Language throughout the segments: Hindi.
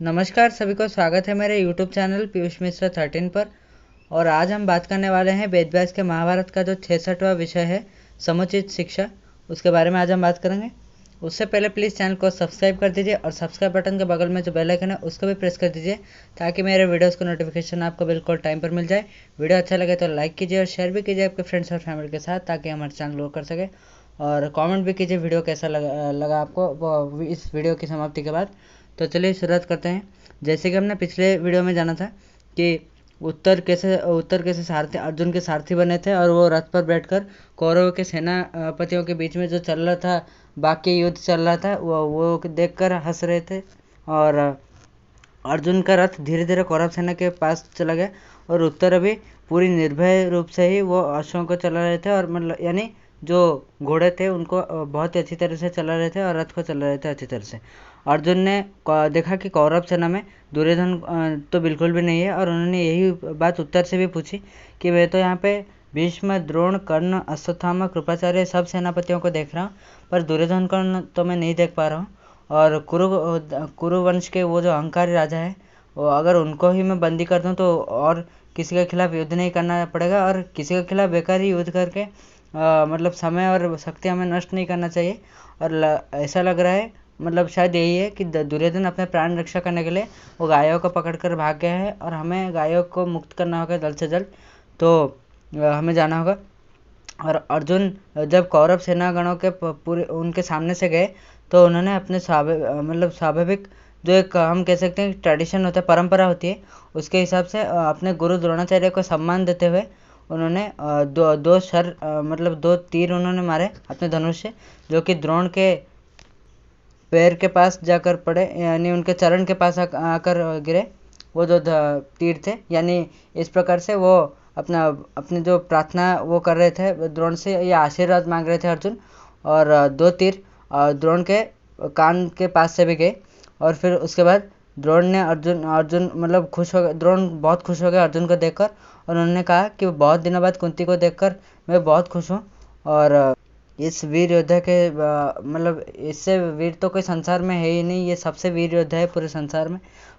नमस्कार सभी को स्वागत है मेरे YouTube चैनल पीयूष मिश्रा 13 पर। और आज हम बात करने वाले हैं वेद व्यास के महाभारत का जो 66वां विषय है समुचित शिक्षा, उसके बारे में आज हम बात करेंगे। उससे पहले प्लीज़ चैनल को सब्सक्राइब कर दीजिए और सब्सक्राइब बटन के बगल में जो बेल आइकन है उसको भी प्रेस कर दीजिए ताकि मेरे वीडियोज़ को नोटिफिकेशन आपको बिल्कुल टाइम पर मिल जाए। वीडियो अच्छा लगे तो लाइक कीजिए और शेयर भी कीजिए आपके फ्रेंड्स और फैमिली के साथ ताकि हमारे चैनल ग्रो कर सके। और कमेंट भी कीजिए वीडियो कैसा लगा आपको इस वीडियो की समाप्ति के बाद। तो चलिए शुरुआत करते हैं। जैसे कि हमने पिछले वीडियो में जाना था कि उत्तर कैसे सारथी अर्जुन के सारथी बने थे और वो रथ पर बैठकर कौरवों के सेनापतियों के बीच में जो चल रहा था बाकी युद्ध चल रहा था वो देखकर हंस रहे थे। और अर्जुन का रथ धीरे धीरे कौरव सेना के पास चला गया और उत्तर अभी पूरी निर्भय रूप से ही वो अश्वों को चला रहे थे और मतलब यानी जो घोड़े थे उनको बहुत ही अच्छी तरह से चला रहे थे और रथ को चला रहे थे अच्छी तरह से। अर्जुन ने देखा कि कौरव सेना में दुर्योधन तो बिल्कुल भी नहीं है और उन्होंने यही बात उत्तर से भी पूछी कि मैं तो यहाँ पे भीष्म, द्रोण, कर्ण, अश्वत्थामा, कृपाचार्य सब सेनापतियों को देख रहा हूँ पर दुर्योधन को तो मैं नहीं देख पा रहा हूँ। और कुरु वंश के वो जो अहंकारी राजा है वो अगर उनको ही मैं बंदी कर दूँ तो और किसी के खिलाफ युद्ध नहीं करना पड़ेगा और किसी के खिलाफ बेकार ही युद्ध करके मतलब समय और शक्ति हमें नष्ट नहीं करना चाहिए। और ऐसा लग रहा है मतलब शायद यही है कि दुर्योधन अपने प्राण रक्षा करने के लिए वो गायों को पकड़ कर भाग गया है और हमें गायों को मुक्त करना होगा जल्द से जल्द। तो हमें जाना होगा। और अर्जुन जब कौरव सेनागणों के पूरे उनके सामने से गए तो उन्होंने अपने स्वाभाविक जो एक हम कह सकते हैं ट्रेडिशन होता है, परंपरा होती है, उसके हिसाब से अपने गुरु द्रोणाचार्य को सम्मान देते हुए उन्होंने दो तीर उन्होंने मारे अपने धनुष से जो कि द्रोण के पैर के पास जाकर पड़े यानी उनके चरण के पास आकर गिरे वो जो तीर थे। यानी इस प्रकार से वो अपनी जो प्रार्थना वो कर रहे थे द्रोण से या आशीर्वाद मांग रहे थे अर्जुन। और दो तीर द्रोण के कान के पास से भी गए। और फिर उसके बाद द्रोण ने अर्जुन मतलब खुश हो गए, द्रोण बहुत खुश हो गए अर्जुन को देखकर और उन्होंने कहा कि बहुत दिनों बाद कुंती को देखकर मैं बहुत खुश हूँ। और इस वीर योद्धा के मतलब इससे वीर तो कोई संसार में है ही नहीं, ये सबसे वीर योद्धा है पूरे संसार में।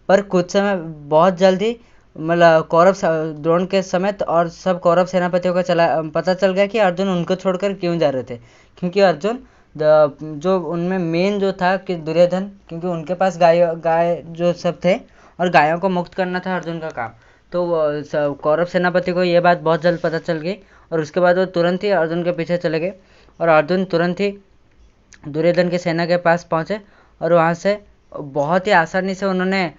पर कुछ समय बहुत जल्दी मतलब द्रोण के समेत और सब कौरव सेनापतियों को पता चल गया कि अर्जुन उनको छोड़कर क्यों जा रहे थे। क्योंकि अर्जुन जो उनमें मेन जो था कि दुर्योधन, क्योंकि उनके पास गाय जो सब थे और गायों को मुक्त करना था अर्जुन का काम। तो कौरव सेनापति को ये बात बहुत जल्द पता चल गई और उसके बाद वो तुरंत ही अर्जुन के पीछे चले गए और अर्जुन तुरंत ही दुर्योधन की सेना के पास पहुंचे और वहां से बहुत ही आसानी से उन्होंने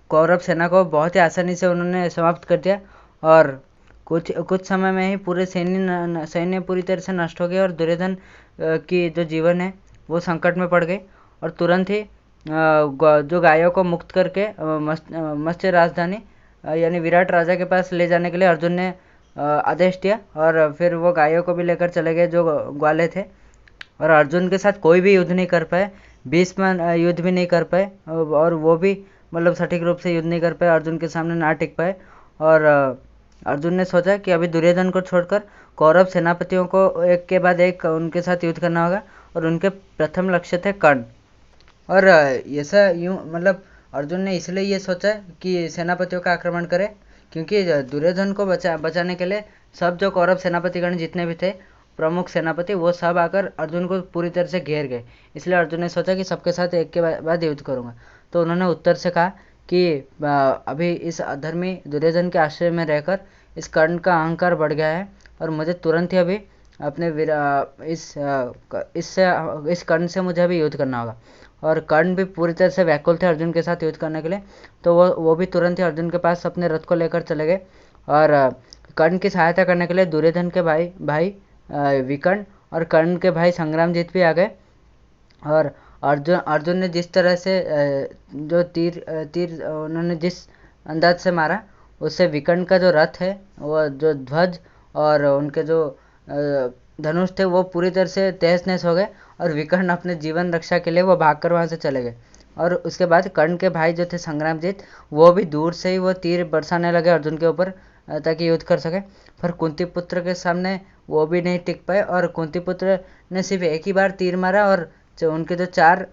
कौरव सेना को बहुत ही आसानी से उन्होंने समाप्त कर दिया। और कुछ समय में ही पूरे सैन्य पूरी तरह से नष्ट हो गए और दुर्योधन की जो जीवन है वो संकट में पड़ गई। और तुरंत ही जो गायों को मुक्त करके मत्स्य राजधानी यानी विराट राजा के पास ले जाने के लिए अर्जुन ने आदेश दिया और फिर वो गायों को भी लेकर चले गए जो ग्वाले थे। और अर्जुन के साथ कोई भी युद्ध नहीं कर पाए, भीष्म युद्ध भी नहीं कर पाए और वो भी मतलब सटीक रूप से युद्ध नहीं कर पाए, अर्जुन के सामने ना टिक पाए। और अर्जुन ने सोचा कि अभी दुर्योधन को छोड़कर कौरव सेनापतियों को एक के बाद एक उनके साथ युद्ध करना होगा और उनके प्रथम लक्ष्य थे कर्ण। और ऐसा यूँ मतलब अर्जुन ने इसलिए ये सोचा कि सेनापतियों का आक्रमण करे क्योंकि दुर्योधन को बचाने के लिए सब जो कौरव सेनापतिगण जितने भी थे प्रमुख सेनापति वो सब आकर अर्जुन को पूरी तरह से घेर गए। इसलिए अर्जुन ने सोचा कि सबके साथ एक के बाद युद्ध करूंगा। तो उन्होंने उत्तर से कहा कि अभी इस अधर्मी दुर्योधन के आश्रय में रहकर इस कर्ण का अहंकार बढ़ गया है और मुझे तुरंत ही अभी अपने इस कर्ण से मुझे अभी युद्ध करना होगा। और कर्ण भी पूरी तरह से व्याकुल थे अर्जुन के साथ युद्ध करने के लिए। तो वो भी तुरंत ही अर्जुन के पास अपने रथ को लेकर चले गए और कर्ण की सहायता करने के लिए दुर्योधन के भाई विकर्ण और कर्ण के भाई संग्रामजीत भी आ गए। और अर्जुन ने जिस तरह से जो तीर उन्होंने जिस अंदाज से मारा उससे विकर्ण का जो रथ है वो जो ध्वज और उनके जो धनुष थे वो पूरी तरह से तहस नहस हो गए और विकर्ण अपने जीवन रक्षा के लिए वो भागकर वहाँ से चले गए। और उसके बाद कर्ण के भाई जो थे संग्रामजीत वो भी दूर से ही वो तीर बरसाने लगे अर्जुन के ऊपर ताकि युद्ध कर सके। पर कुंती पुत्र के सामने वो भी नहीं टिक पाए और कुंती पुत्र ने सिर्फ एक ही बार तीर मारा और उनके जो 4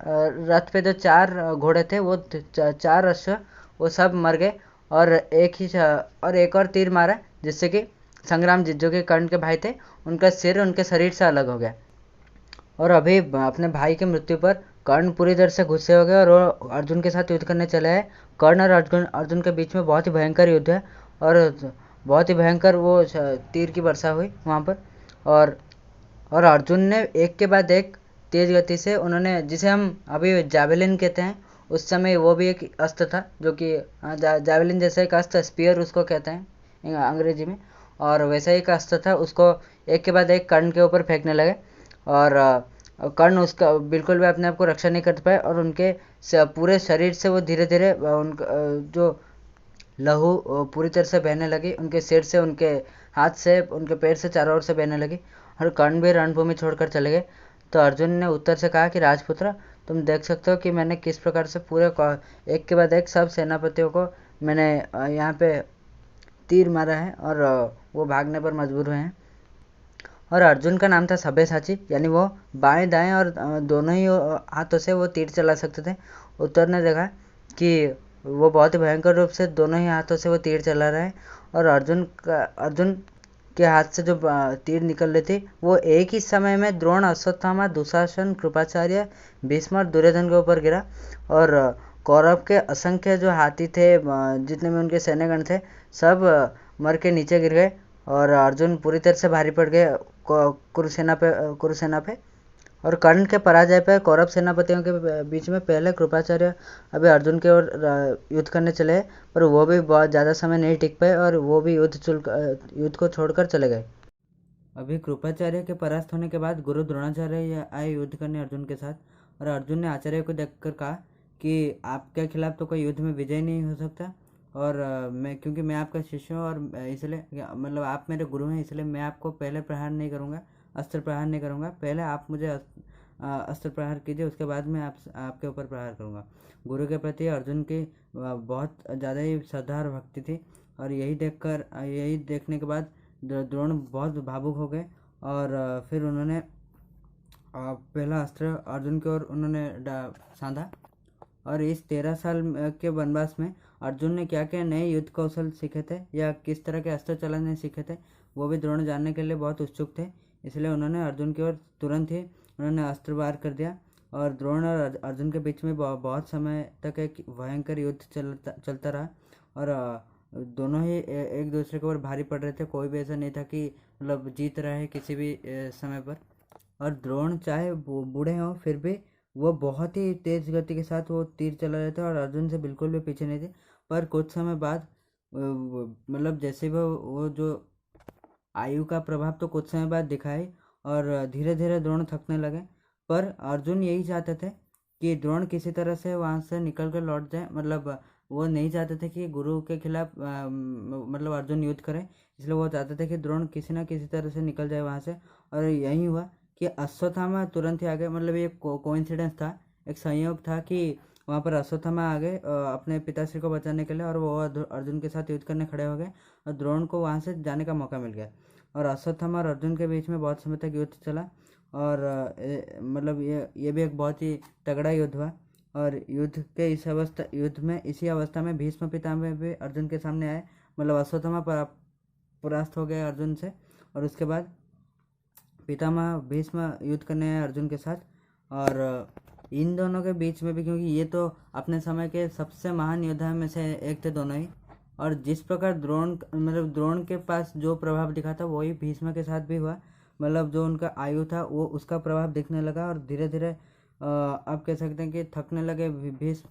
रथ पे जो 4 घोड़े थे वो 4 अश्व वो सब मर गए। और एक और तीर मारा जिससे कि संग्रामजीत जो कि कर्ण के भाई थे उनका सिर उनके शरीर से अलग हो गया। और अभी अपने भाई की मृत्यु पर कर्ण पूरी तरह से गुस्से हो गए और वो अर्जुन के साथ युद्ध करने चले हैं। कर्ण और अर्जुन के बीच में बहुत ही भयंकर युद्ध है और बहुत ही भयंकर वो तीर की वर्षा हुई वहाँ पर। और अर्जुन ने एक के बाद एक तेज गति से उन्होंने, जिसे हम अभी जावेलिन कहते हैं, उस समय वो भी एक अस्त्र था जो कि जावेलिन जैसा एक अस्त्र, स्पीयर उसको कहते हैं अंग्रेजी में, और वैसा ही एक अस्त्र था। उसको एक के बाद एक कर्ण के ऊपर फेंकने लगे और कर्ण उसका बिल्कुल भी अपने आप को रक्षा नहीं कर पाए और उनके पूरे शरीर से वो धीरे धीरे उनका जो लहू पूरी तरह से बहने लगी, उनके सिर से, उनके हाथ से, उनके पैर से चारों ओर से बहने लगी और कर्ण भी रणभूमि छोड़कर चले गए। तो अर्जुन ने उत्तर से कहा कि राजपुत्र, तुम देख सकते हो कि मैंने किस प्रकार से पूरे एक के बाद एक सब सेनापतियों को मैंने यहाँ पे तीर मारा है और वो भागने पर मजबूर हुए हैं। और अर्जुन का नाम था सब्यसाची, यानी वो बाएं दाएं और दोनों ही हाथों से वो तीर चला सकते थे। उत्तर ने देखा कि वो बहुत ही भयंकर रूप से दोनों ही हाथों से वो तीर चला रहा है और अर्जुन के हाथ से जो तीर निकल रही थी वो एक ही समय में द्रोण, अश्वत्थामा, दुशासन, कृपाचार्य, भीष्म और दुर्योधन के ऊपर गिरा। और कौरव के असंख्य जो हाथी थे, जितने भी उनके सैन्यगण थे, सब मर के नीचे गिर गए और अर्जुन पूरी तरह से भारी पड़ गए कुरुसेना पे। और कर्ण के पराजय पर कौरव सेनापतियों के बीच में पहले कृपाचार्य अभी अर्जुन की ओर युद्ध करने चले, पर वो भी बहुत ज़्यादा समय नहीं टिक पाए और वो भी युद्ध को छोड़कर चले गए। अभी कृपाचार्य के परास्त होने के बाद गुरु द्रोणाचार्य आए युद्ध करने अर्जुन के साथ, और अर्जुन ने आचार्य को देखकर कहा कि आपके खिलाफ तो कोई युद्ध में विजय नहीं हो सकता, और क्योंकि मैं आपका शिष्य हूँ और इसलिए मतलब आप मेरे गुरु हैं, इसलिए मैं आपको पहले प्रहार नहीं करूँगा, अस्त्र प्रहार नहीं करूँगा। पहले आप मुझे अस्त्र प्रहार कीजिए, उसके बाद मैं आपके ऊपर प्रहार करूँगा। गुरु के प्रति अर्जुन की बहुत ज़्यादा ही श्रद्धा और भक्ति थी, और यही देखने के बाद द्रोण बहुत भावुक हो गए और फिर उन्होंने पहला अस्त्र अर्जुन की ओर उन्होंने साधा। और इस 13 साल के वनवास में अर्जुन ने क्या क्या नए युद्ध कौशल सीखे थे या किस तरह के अस्त्र चलाने सीखे थे, वो भी द्रोण जानने के लिए बहुत उत्सुक थे। इसलिए उन्होंने अर्जुन की ओर तुरंत ही उन्होंने अस्त्र वार कर दिया और द्रोण और अर्जुन के बीच में बहुत समय तक एक भयंकर युद्ध चलता रहा और दोनों ही एक दूसरे के ऊपर भारी पड़ रहे थे। कोई भी ऐसा नहीं था कि मतलब जीत रहा है किसी भी समय पर। और द्रोण चाहे बूढ़े हों फिर भी वो बहुत ही तेज गति के साथ वो तीर चला रहे थे और अर्जुन से बिल्कुल भी पीछे नहीं थे। पर कुछ समय बाद मतलब जैसे वो जो आयु का प्रभाव तो कुछ समय बाद दिखाई और धीरे धीरे द्रोण थकने लगे। पर अर्जुन यही चाहते थे कि द्रोण किसी तरह से वहाँ से निकल कर लौट जाए, मतलब वो नहीं चाहते थे कि गुरु के खिलाफ मतलब अर्जुन युद्ध करे, इसलिए वो चाहते थे कि द्रोण किसी न किसी तरह से निकल जाए वहाँ से। और यही हुआ कि अश्वत्थामा तुरंत ही आ गए, मतलब ये कोइंसिडेंस था, एक संयोग था कि वहाँ पर अश्वत्थामा आ गए अपने पिताश्री को बचाने के लिए, और वो अर्जुन के साथ युद्ध करने खड़े हो गए और द्रोण को वहाँ से जाने का मौका मिल गया। और अश्वत्थामा और अर्जुन के बीच में बहुत समय तक युद्ध चला और मतलब ये भी एक बहुत ही तगड़ा युद्ध हुआ। और इसी अवस्था में भीष्म पितामह भी अर्जुन के सामने आए, मतलब अश्वत्थामा परास्त हो गए अर्जुन से, और उसके बाद पितामह भीष्म युद्ध करने आए अर्जुन के साथ। और इन दोनों के बीच में भी, क्योंकि ये तो अपने समय के सबसे महान योद्धा में से एक थे दोनों ही, और जिस प्रकार द्रोण के पास जो प्रभाव दिखा था वही भीष्म के साथ भी हुआ, मतलब जो उनका आयु था वो उसका प्रभाव दिखने लगा और धीरे धीरे आप कह सकते हैं कि थकने लगे भीष्म,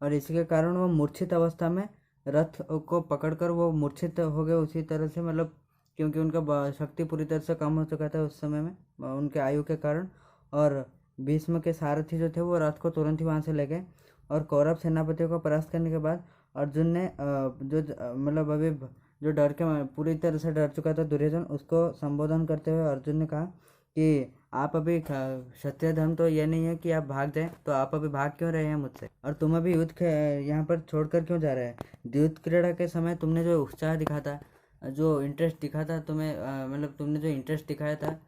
और इसी के कारण वो मूर्छित अवस्था में रथ को पकड़कर वो मूर्छित हो गए उसी तरह से, मतलब क्योंकि उनका शक्ति पूरी तरह से कम हो चुका था उस समय में उनके आयु के कारण। और भीष्म के सारथी जो थे वो रथ को तुरंत ही वहाँ से ले गए। और कौरव सेनापतियों को परास्त करने के बाद अर्जुन ने मतलब अभी जो डर के पूरी तरह से डर चुका था दुर्योधन, उसको संबोधन करते हुए अर्जुन ने कहा कि आप अभी क्षत्रिय धर्म तो ये नहीं है कि आप भाग जाएं, तो आप अभी भाग क्यों रहे हैं मुझसे, और तुम अभी युद्ध यहाँ पर छोड़कर क्यों जा रहे हैं। युद्ध क्रीड़ा के समय तुमने जो उत्साह दिखा था, जो इंटरेस्ट दिखा था तुम्हें, मतलब तुमने जो इंटरेस्ट दिखाया था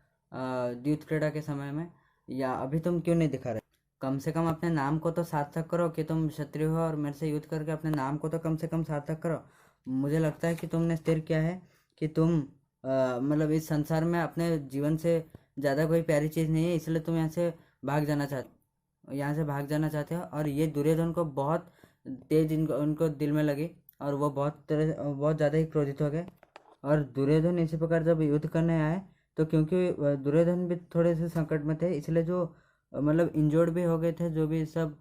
युद्ध क्रीड़ा के समय में, या अभी तुम क्यों नहीं दिखा रहे? कम से कम अपने नाम को तो सार्थक करो कि तुम क्षत्रिय हो, और मेरे से युद्ध करके अपने नाम को तो कम से कम सार्थक करो। मुझे लगता है कि तुमने स्थिर किया है कि तुम मतलब इस संसार में अपने जीवन से ज़्यादा कोई प्यारी चीज़ नहीं है, इसलिए तुम यहाँ से भाग जाना चाहते हो। और ये दुर्योधन को बहुत तेज इनको उनको दिल में लगी, और वो बहुत ज़्यादा ही क्रोधित हो गए। और दुर्योधन इसी प्रकार जब युद्ध करने आए, तो क्योंकि दुर्योधन भी थोड़े से संकट में थे, इसलिए जो मतलब इंजोर्ड भी हो गए थे जो भी सब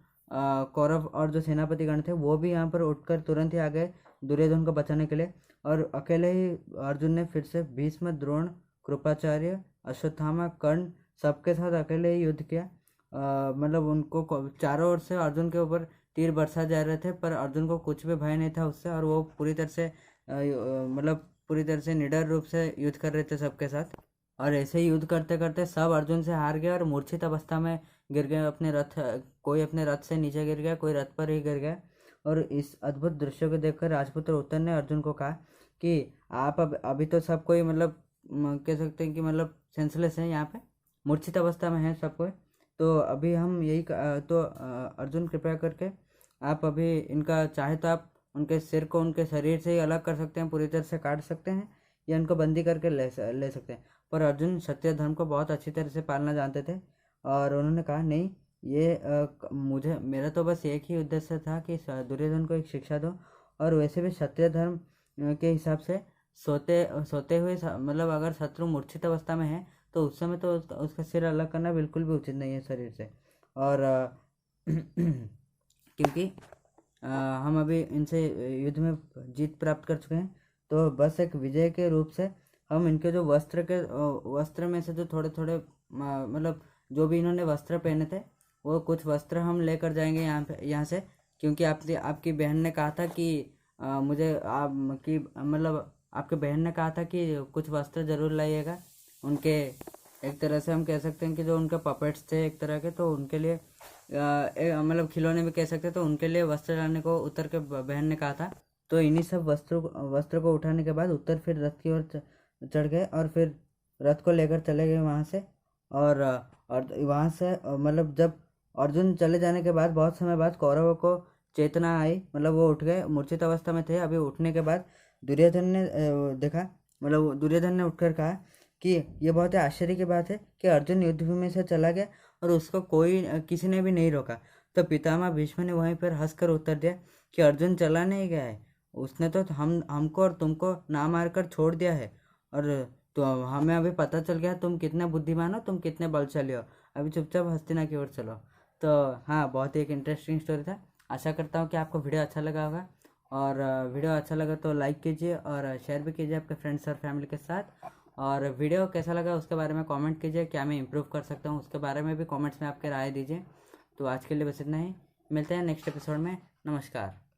कौरव और जो सेनापतिगण थे, वो भी यहाँ पर उठकर तुरंत ही आ गए दुर्योधन को बचाने के लिए। और अकेले ही अर्जुन ने फिर से भीष्म, द्रोण, कृपाचार्य, अश्वत्थामा, कर्ण सबके साथ अकेले ही युद्ध किया। मतलब उनको चारों ओर से अर्जुन के ऊपर तीर बरसा जा रहे थे, पर अर्जुन को कुछ भी भय नहीं था उससे, और वो पूरी तरह से मतलब पूरी तरह से निडर रूप से युद्ध कर रहे थे सबके साथ। और ऐसे ही युद्ध करते करते सब अर्जुन से हार गए और मूर्छित अवस्था में गिर गए अपने रथ। कोई अपने रथ से नीचे गिर गया, कोई रथ पर ही गिर गया। और इस अद्भुत दृश्य को देखकर राजपुत्र उत्तर ने अर्जुन को कहा कि आप अभी तो सब कोई मतलब कह सकते हैं कि मतलब सेंसलेस है, यहाँ पे मूर्छित अवस्था में है सब कोई। तो अभी हम तो अर्जुन कृपया करके आप अभी इनका चाहे तो आप उनके सिर को उनके शरीर से ही अलग कर सकते हैं, पूरी तरह से काट सकते हैं, या उनको बंदी करके ले सकते हैं। पर अर्जुन सत्य धर्म को बहुत अच्छी तरह से पालना जानते थे, और उन्होंने कहा नहीं, ये मुझे मेरा तो बस एक ही उद्देश्य था कि दुर्योधन को एक शिक्षा दो। और वैसे भी सत्य धर्म के हिसाब से सोते हुए मतलब अगर शत्रु मूर्छित अवस्था में है, तो उस समय तो उसका सिर अलग करना बिल्कुल भी उचित नहीं है शरीर से। और क्योंकि हम अभी इनसे युद्ध में जीत प्राप्त कर चुके हैं, तो बस एक विजय के रूप से हम इनके जो वस्त्र में से जो थोड़े थोड़े मतलब जो भी इन्होंने वस्त्र पहने थे, वो कुछ वस्त्र हम लेकर जाएंगे यहाँ से। क्योंकि आपकी बहन ने कहा था कि मुझे आपकी मतलब आपके बहन ने कहा था कि कुछ वस्त्र जरूर लाइएगा उनके। एक तरह से हम कह सकते हैं कि जो उनके पपेट्स थे एक तरह के, तो उनके लिए मतलब खिलौने भी कह सकते हैं, तो उनके लिए वस्त्र लाने को उत्तर के बहन ने कहा था। तो इन्हीं सब वस्त्र को उठाने के बाद उत्तर फिर रथ की ओर चढ़ गए, और फिर रथ को लेकर चले गए वहाँ से। और वहाँ से मतलब जब अर्जुन चले जाने के बाद बहुत समय बाद कौरवों को चेतना आई, मतलब वो उठ गए, मूर्छित अवस्था में थे। अभी उठने के बाद दुर्योधन ने देखा, मतलब दुर्योधन ने उठकर कहा कि ये बहुत ही आश्चर्य की बात है कि अर्जुन युद्धभूमि से चला गया और उसको किसी ने भी नहीं रोका। तो पितामह भीष्म ने वहीं पर हंसकर उत्तर दिया कि अर्जुन चला नहीं गया है, उसने तो हमको और तुमको ना मारकर छोड़ दिया है। और तो हमें अभी पता चल गया तुम कितने बुद्धिमान हो, तुम कितने बलशाली हो। अभी चुपचाप हस्तिना की ओर चलो। तो हाँ, बहुत ही एक इंटरेस्टिंग स्टोरी था। आशा करता हूँ कि आपको वीडियो अच्छा लगा होगा, और वीडियो अच्छा लगा तो लाइक कीजिए और शेयर भी कीजिए आपके फ्रेंड्स और फैमिली के साथ। और वीडियो कैसा लगा उसके बारे में कमेंट कीजिए, क्या मैं इंप्रूव कर सकता हूँ उसके बारे में भी कमेंट्स में आपके राय दीजिए। तो आज के लिए बस इतना ही, मिलते हैं नेक्स्ट एपिसोड में। नमस्कार।